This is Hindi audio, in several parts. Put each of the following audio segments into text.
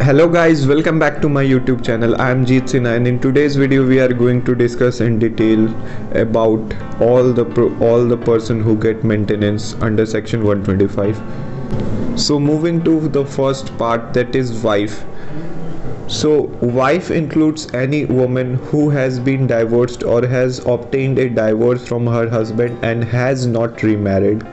Hello guys, welcome back to my YouTube channel. I am Jeet Sinha and in today's video we are going to discuss in detail about all the person who get maintenance under section 125. So moving to the first part, that is wife. So wife includes any woman who has been divorced or has obtained a divorce from her husband and has not remarried.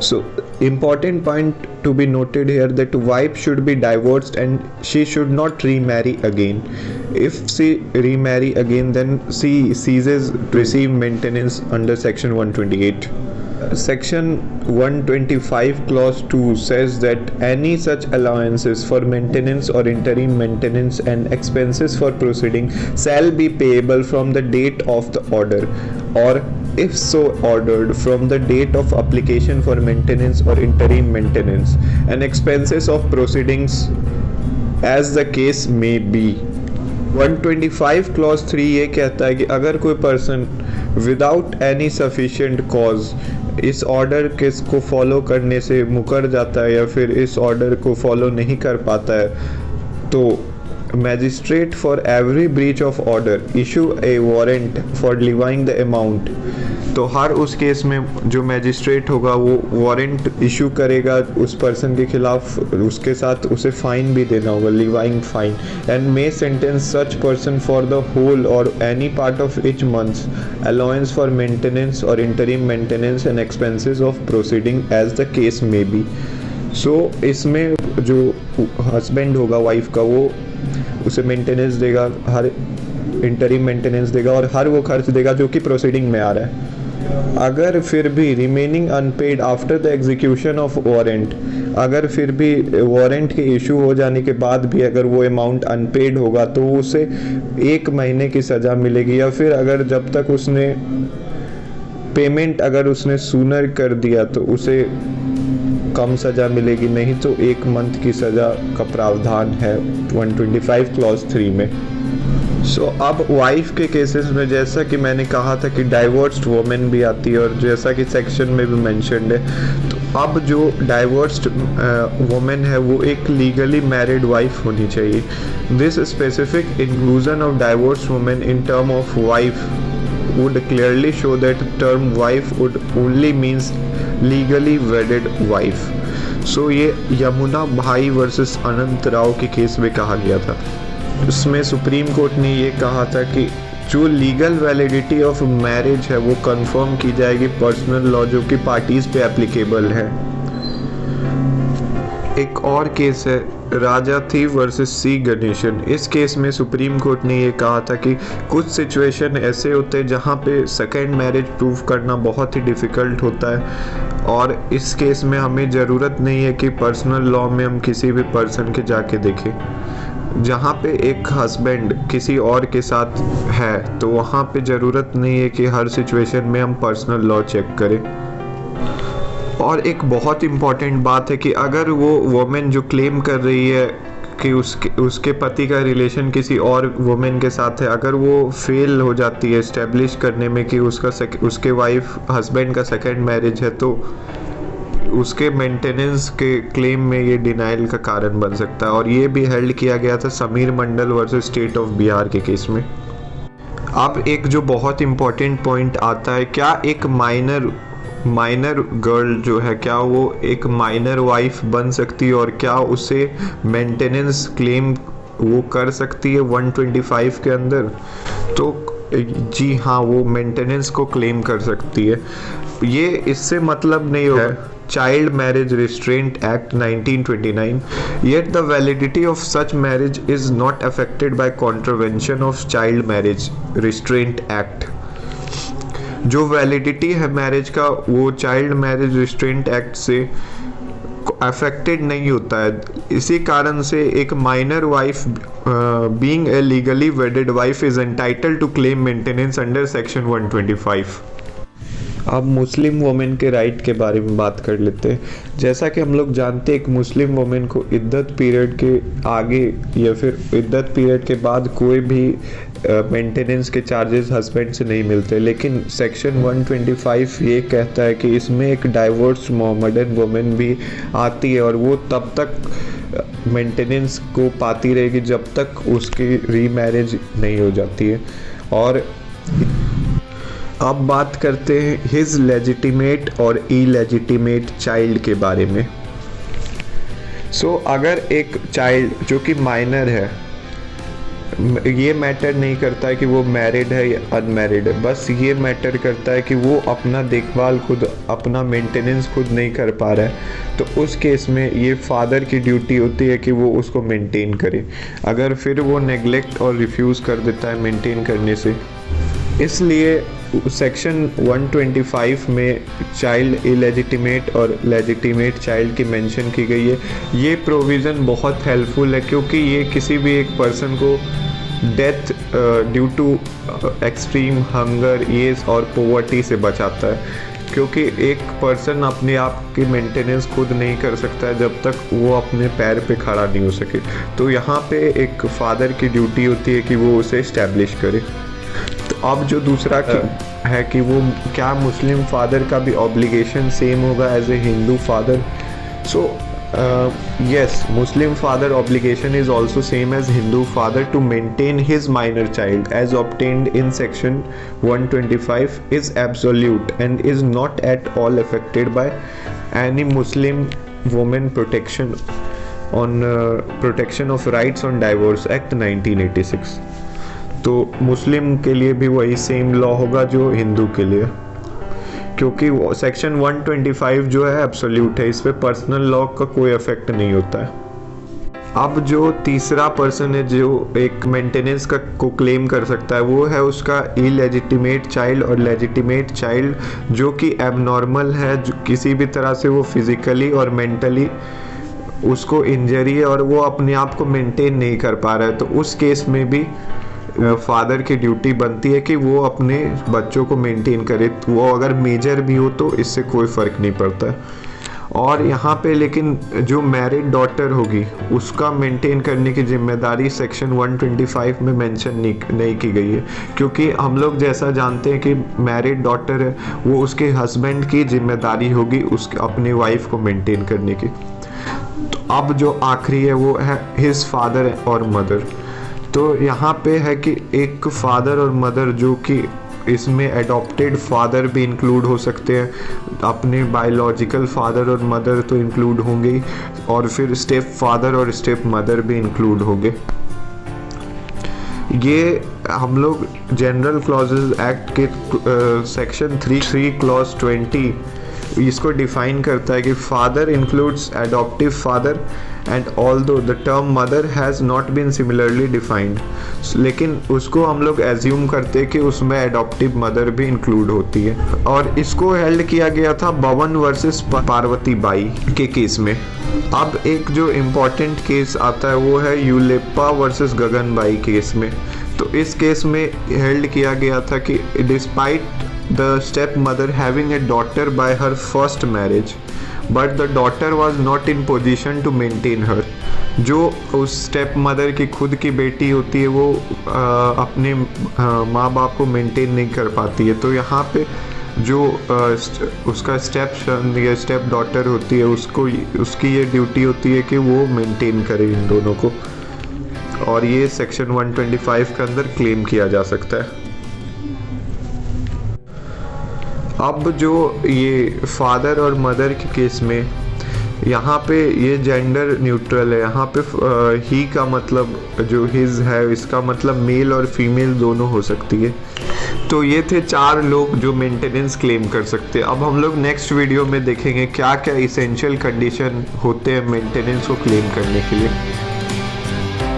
So important point to be noted here that wife should be divorced and she should not remarry again. If she remarry again, then she ceases to receive maintenance under section 128. Section 125 clause 2 says that any such allowances for maintenance or interim maintenance and expenses for proceeding shall be payable from the date of the order, or if so ordered from the date of application for maintenance or interim maintenance, and expenses of proceedings as the case may be. 125 clause 3 ये कहता है कि अगर कोई person without any sufficient cause इस ऑर्डर को फॉलो करने से मुकर जाता है या फिर इस ऑर्डर को फॉलो नहीं कर पाता है, तो magistrate for every breach of order issue a warrant for levying the amount. तो हर उस केस में जो मैजिस्ट्रेट होगा वो वारंट इशू करेगा उस पर्सन के खिलाफ, उसके साथ उसे फाइन भी देना होगा, levying fine, and may sentence such person for the whole or any part of each month's allowance for maintenance or interim maintenance and expenses of proceeding as the case may be. So इसमें जो हस्बैंड होगा वाइफ का, वो उसे मेंटेनेंस देगा, हर इंटरिम मेंटेनेंस देगा और हर वो खर्च देगा जो कि प्रोसीडिंग में आ रहा है। अगर फिर भी remaining unpaid after the execution of warrant, अगर फिर भी वारंट के इशू हो जाने के बाद भी अगर वो अमाउंट अनपेड होगा तो उसे 1 महीने की सज़ा मिलेगी, या फिर अगर जब तक उसने पेमेंट अगर उसने सूनर कर दिया तो उसे कम सज़ा मिलेगी, नहीं तो 1 मंथ की सज़ा का प्रावधान है 125 क्लॉज 3 में। सो अब वाइफ के केसेस में जैसा कि मैंने कहा था कि डाइवोर्स्ड वुमेन भी आती है और जैसा कि सेक्शन में भी मेंशन्ड है, तो अब जो डाइवोर्स्ड वुमेन है वो एक लीगली मैरिड वाइफ होनी चाहिए। This specific inclusion of divorced women in term of wife would clearly show that term wife would only means legally wedded wife. So ये यमुना भाई वर्सेस अनंत राव के केस में कहा गया था। उसमें सुप्रीम कोर्ट ने ये कहा था कि जो लीगल वैलिडिटी ऑफ मैरिज है वो कंफर्म की जाएगी पर्सनल लॉ जो कि पार्टीज पे एप्लीकेबल है। एक और केस है राजा थी वर्सेस सी गणेशन। इस केस में सुप्रीम कोर्ट ने ये कहा था कि कुछ सिचुएशन ऐसे होते हैं जहाँ पे सेकेंड मैरिज प्रूव करना बहुत ही डिफ़िकल्ट होता है, और इस केस में हमें ज़रूरत नहीं है कि पर्सनल लॉ में हम किसी भी पर्सन के जाके देखें। जहाँ पे एक हस्बैंड किसी और के साथ है तो वहाँ पे ज़रूरत नहीं है कि हर सिचुएशन में हम पर्सनल लॉ चेक करें। और एक बहुत इम्पॉर्टेंट बात है कि अगर वो वुमेन जो क्लेम कर रही है कि उसके पति का रिलेशन किसी और वुमेन के साथ है, अगर वो फेल हो जाती है इस्टेब्लिश करने में कि उसके वाइफ हस्बैंड का सेकेंड मैरिज है, तो उसके मेंटेनेंस के क्लेम में ये डिनाइल का कारण बन सकता है। और ये भी हेल्ड किया गया था समीर मंडल वर्सेस स्टेट ऑफ बिहार के केस में। अब एक जो बहुत इम्पॉर्टेंट पॉइंट आता है, क्या एक माइनर गर्ल जो है क्या वो एक माइनर वाइफ बन सकती है और क्या उसे मेंटेनेंस क्लेम वो कर सकती है 125 के अंदर? तो जी हाँ, वो मेंटेनेंस को क्लेम कर सकती है। ये इससे मतलब नहीं होगा child Marriage Restraint act 1929, yet the validity of such marriage is not affected by contravention of child marriage restraint act। जो वैलिडिटी है मैरिज का वो चाइल्ड मैरिज रिस्ट्रेंट एक्ट से अफेक्टेड नहीं होता है। इसी कारण से एक minor wife being a legally wedded wife is entitled to claim maintenance under section 125। अब मुस्लिम वुमेन के राइट के बारे में बात कर लेते हैं। जैसा कि हम लोग जानते हैं एक मुस्लिम वुमेन को इद्दत पीरियड के आगे या फिर इद्दत पीरियड के बाद कोई भी मेंटेनेंस के चार्जेस हस्बैंड से नहीं मिलते। लेकिन सेक्शन 125 ये कहता है कि इसमें एक डाइवोर्स मोमेडन वुमेन भी आती है और वो तब तक मेंटेनेंस को पाती रहेगी जब तक उसकी रीमैरिज नहीं हो जाती है। और अब बात करते हैं हिज लेजिटिमेट और इलेजिटिमेट चाइल्ड के बारे में। अगर एक चाइल्ड जो कि माइनर है, ये मैटर नहीं करता है कि वो मैरिड है या अनमैरिड है, बस ये मैटर करता है कि वो अपना देखभाल खुद, अपना मेंटेनेंस खुद नहीं कर पा रहा है, तो उस केस में ये फादर की ड्यूटी होती है कि वो उसको मेंटेन करे। अगर फिर वो नेग्लेक्ट और रिफ्यूज़ कर देता है मेंटेन करने से, इसलिए सेक्शन 125 में चाइल्ड इलेजिटिमेट और लेजिटिमेट चाइल्ड की मेंशन की गई है। ये प्रोविज़न बहुत हेल्पफुल है क्योंकि ये किसी भी एक पर्सन को death due to extreme hunger, age और पॉवर्टी से बचाता है, क्योंकि एक पर्सन अपने आप की मेंटेनेंस खुद नहीं कर सकता है जब तक वो अपने पैर पे खड़ा नहीं हो सके। तो यहाँ पे एक फादर की ड्यूटी होती है कि वो उसे इस्टेब्लिश करे। तो अब जो दूसरा है कि वो क्या मुस्लिम फादर का भी ऑब्लिगेशन सेम होगा as a Hindu father. yes, Muslim father obligation is also same as Hindu father to maintain his minor child as obtained in section 125 is absolute and is not at all affected by any Muslim woman protection of rights on divorce act 1986। तो मुस्लिम के लिए भी वही सेम लॉ होगा जो हिंदू के लिए, क्योंकि सेक्शन 125 जो है एब्सोल्यूट है, इस पे पर्सनल लॉ का कोई इफेक्ट नहीं होता है। अब जो तीसरा पर्सन है जो एक मेंटेनेंस का को क्लेम कर सकता है वो है उसका इलेजिटिमेट चाइल्ड और लेजिटिमेट चाइल्ड जो कि एबनॉर्मल है, जो किसी भी तरह से वो फिजिकली और मेंटली उसको इंजरी है और वो अपने आप को मेंटेन नहीं कर पा रहा है। तो उस केस में भी फादर की ड्यूटी बनती है कि वो अपने बच्चों को मेंटेन करे, तो वो अगर मेजर भी हो तो इससे कोई फ़र्क नहीं पड़ता है। और यहाँ पे लेकिन जो मैरिड डॉटर होगी उसका मेंटेन करने की जिम्मेदारी सेक्शन 125 में मेंशन नहीं की गई है, क्योंकि हम लोग जैसा जानते हैं कि मैरिड डॉटर है वो उसके हस्बैंड की जिम्मेदारी होगी उसके अपने वाइफ को मेंटेन करने की। तो अब जो आखिरी है वो है हिज फादर और मदर। तो यहाँ पे है कि एक फादर और मदर जो कि इसमें एडॉप्टेड फादर भी इंक्लूड हो सकते हैं, अपने बायोलॉजिकल फादर और मदर तो इंक्लूड होंगे ही, और फिर स्टेप फादर और स्टेप मदर भी इंक्लूड होंगे। ये हम लोग जनरल क्लॉजेज एक्ट के सेक्शन 3 क्लॉज 20 इसको डिफाइन करता है कि father includes adoptive father and although the term mother has not been similarly defined, लेकिन उसको हम लोग एज्यूम करते हैं कि उसमें एडॉप्टिव मदर भी इंक्लूड होती है। और इसको हेल्ड किया गया था बवन वर्सेस पार्वती बाई के केस में। अब एक जो इम्पोर्टेंट केस आता है वो है यूलेप्पा वर्सेस गगन बाई केस में। तो इस केस में हेल्ड किया गया था कि despite the stepmother having a daughter by her first marriage, but the daughter was not in position to maintain her। जो उस स्टेप मदर की खुद की बेटी होती है वो अपने माँ बाप को मेंटेन नहीं कर पाती है। तो यहाँ पे जो उसका स्टेप सन या स्टेप डॉटर होती है उसकी ये ड्यूटी होती है कि वो मेंटेन करे इन दोनों को, और ये सेक्शन 125 के अंदर क्लेम किया जा सकता है। अब जो ये फादर और मदर के केस में यहाँ पे ये जेंडर न्यूट्रल है। यहाँ पे ही का मतलब जो हिज है इसका मतलब मेल और फीमेल दोनों हो सकती है। तो ये थे 4 लोग जो मेंटेनेंस क्लेम कर सकते हैं। अब हम लोग नेक्स्ट वीडियो में देखेंगे क्या क्या इसेंशियल कंडीशन होते हैं मेंटेनेंस को क्लेम करने के लिए।